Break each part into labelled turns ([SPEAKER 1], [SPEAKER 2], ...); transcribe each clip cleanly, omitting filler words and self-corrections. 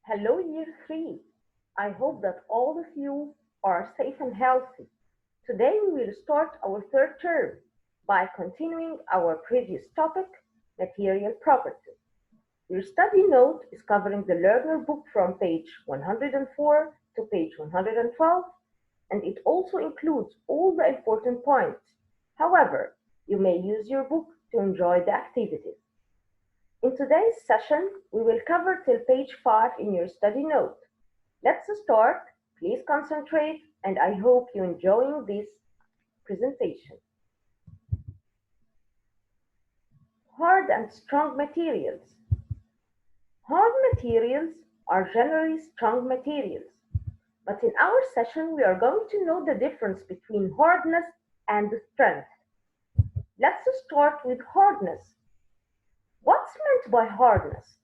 [SPEAKER 1] Hello, year three. I hope that all of you are safe and healthy. Today we will start our third term by continuing our previous topic, material properties. Your study note is covering the learner book from page 104 to page 112, and it also includes all the important points. However, you may use your book to enjoy the activities. In today's session, we will cover till page 5 in your study note. Let's start. Please concentrate, and I hope you're enjoying this presentation. Hard and strong materials. Hard materials are generally strong materials, but in our session we are going to know the difference between hardness and strength. Let's start with hardness. What's meant by hardness?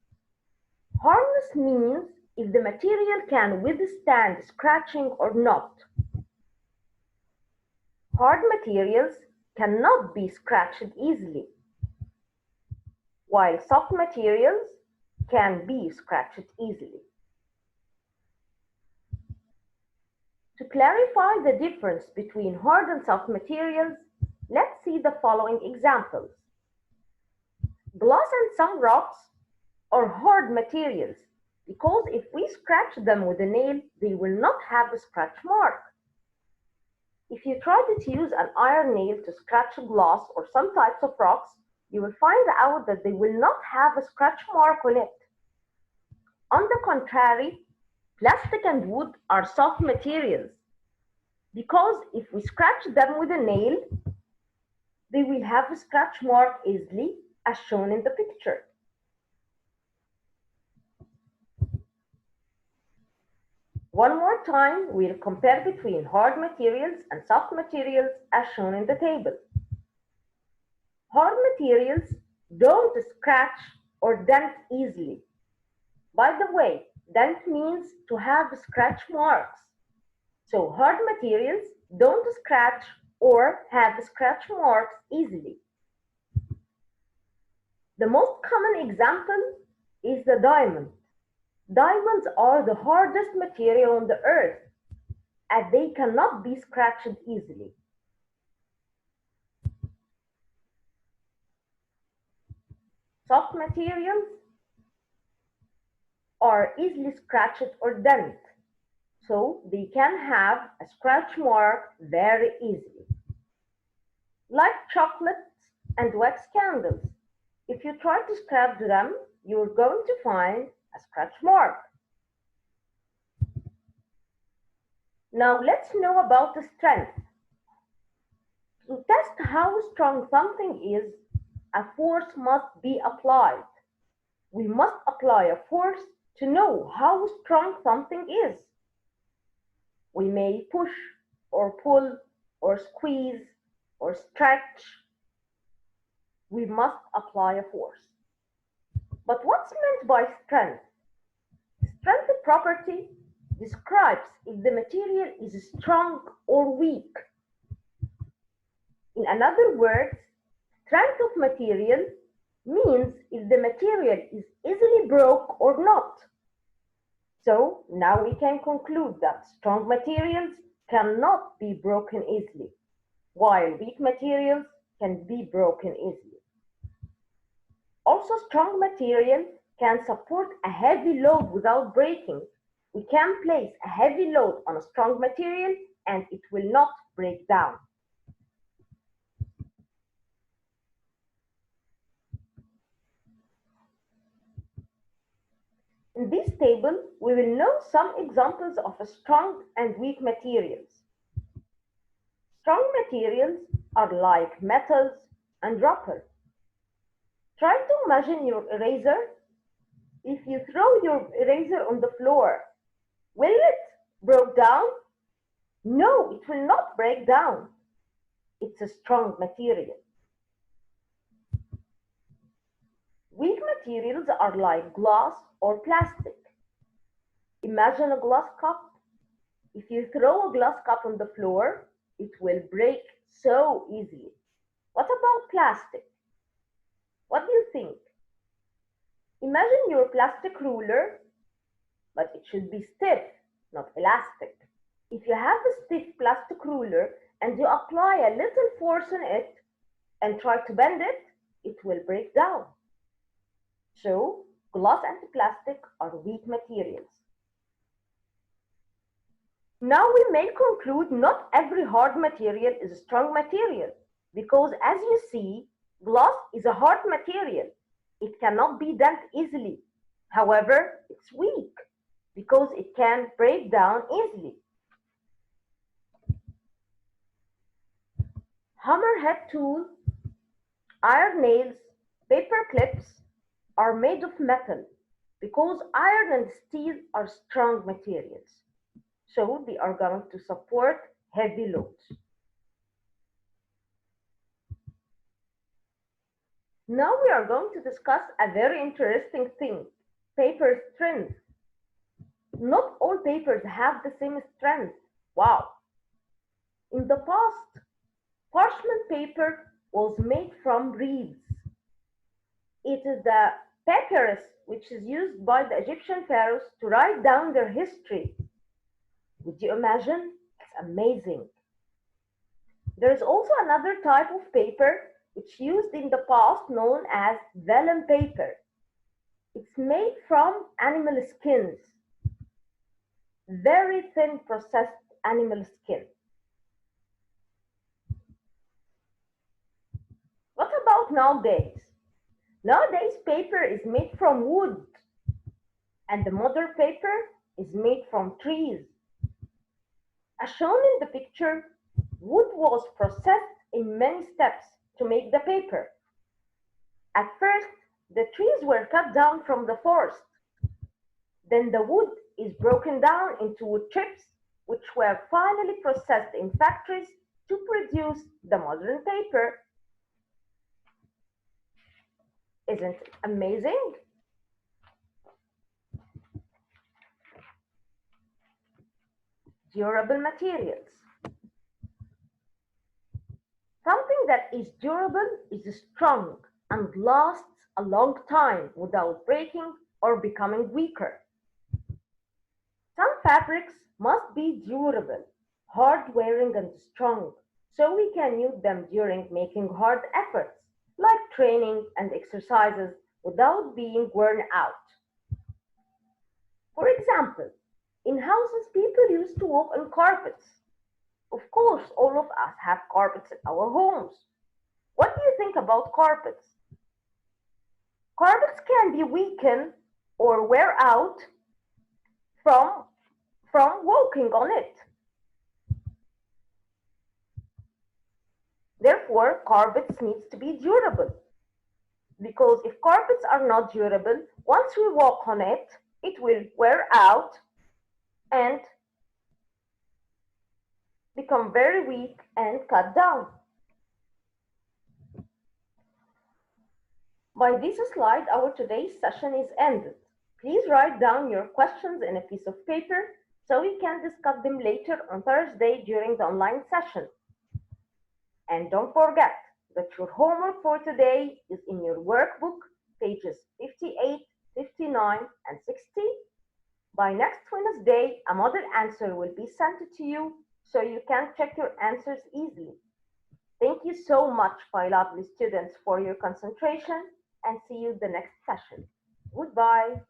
[SPEAKER 1] Hardness means if the material can withstand scratching or not. Hard materials cannot be scratched easily, while soft materials can be scratched easily. To clarify the difference between hard and soft materials, let's see the following examples. Glass and some rocks are hard materials because if we scratch them with a nail, they will not have a scratch mark. If you try to use an iron nail to scratch a glass or some types of rocks, you will find out that they will not have a scratch mark on it. On the contrary, plastic and wood are soft materials because if we scratch them with a nail, they will have a scratch mark easily as shown in the picture. One more time, we'll compare between hard materials and soft materials as shown in the table. Hard materials don't scratch or dent easily. By the way, dent means to have scratch marks. So hard materials don't scratch or have scratch marks easily. The most common example is the diamond. Diamonds are the hardest material on the earth, as they cannot be scratched easily. Soft materials are easily scratched or dent, so they can have a scratch mark very easily. Like chocolates and wax candles, if you try to scratch them, you're going to find a scratch mark. Now let's know about the strength. To test how strong something is, a force must be applied. We must apply a force to know how strong something is. We may push or pull or squeeze or stretch. We must apply a force. But what's meant by strength? Strength property describes if the material is strong or weak. In other words, strength of material means if the material is easily broke or not. So now we can conclude that strong materials cannot be broken easily, while weak materials can be broken easily. Also, strong material can support a heavy load without breaking. We can place a heavy load on a strong material and it will not break down. In this table, we will know some examples of strong and weak materials. Strong materials are like metals and rubber. Try to imagine your eraser. If you throw your eraser on the floor, will it break down? No, it will not break down. It's a strong material. Weak materials are like glass or plastic. Imagine a glass cup. If you throw a glass cup on the floor, it will break so easily. What about plastic? What do you think? Imagine your plastic ruler. but it should be stiff, not elastic. If you have a stiff plastic ruler and you apply a little force on it and try to bend it, it will break down. So, glass and plastic are weak materials. Now we may conclude not every hard material is a strong material, because as you see, glass is a hard material. It cannot be bent easily. However, it's weak because it can break down easily. Hammerhead tool, iron nails, paper clips are made of metal because iron and steel are strong materials. So they are going to support heavy loads. Now we are going to discuss a very interesting thing, paper strength. Not all papers have the same strength. Wow! In the past, parchment paper was made from reeds. It is the papyrus which is used by the Egyptian pharaohs to write down their history. Would you imagine? It's amazing. There is also another type of paper which used in the past known as vellum paper. It's made from animal skins, very thin processed animal skin. What about nowadays? Nowadays, paper is made from wood, and the modern paper is made from trees. As shown in the picture, wood was processed in many steps to make the paper. At first, the trees were cut down from the forest. Then the wood is broken down into wood chips, which were finally processed in factories to produce the modern paper. Isn't it amazing? Durable materials. Something that is durable is strong and lasts a long time without breaking or becoming weaker. Some fabrics must be durable, hard wearing and strong, so we can use them during making hard efforts, like training and exercises, without being worn out. For example, in houses, people used to walk on carpets. Of course, all of us have carpets in our homes. What do you think about carpets? Carpets can be weakened or wear out from, from walking on it. Therefore, carpets needs to be durable. Because if carpets are not durable, once we walk on it, it will wear out and become very weak and cut down. By this slide, our today's session is ended. Please write down your questions in a piece of paper so we can discuss them later on Thursday during the online session. And don't forget that your homework for today is in your workbook, pages 58, 59, and 60. By next Wednesday, a model answer will be sent to you so you can check your answers easily. Thank you so much, my lovely students, for your concentration, and see you the next session. Goodbye.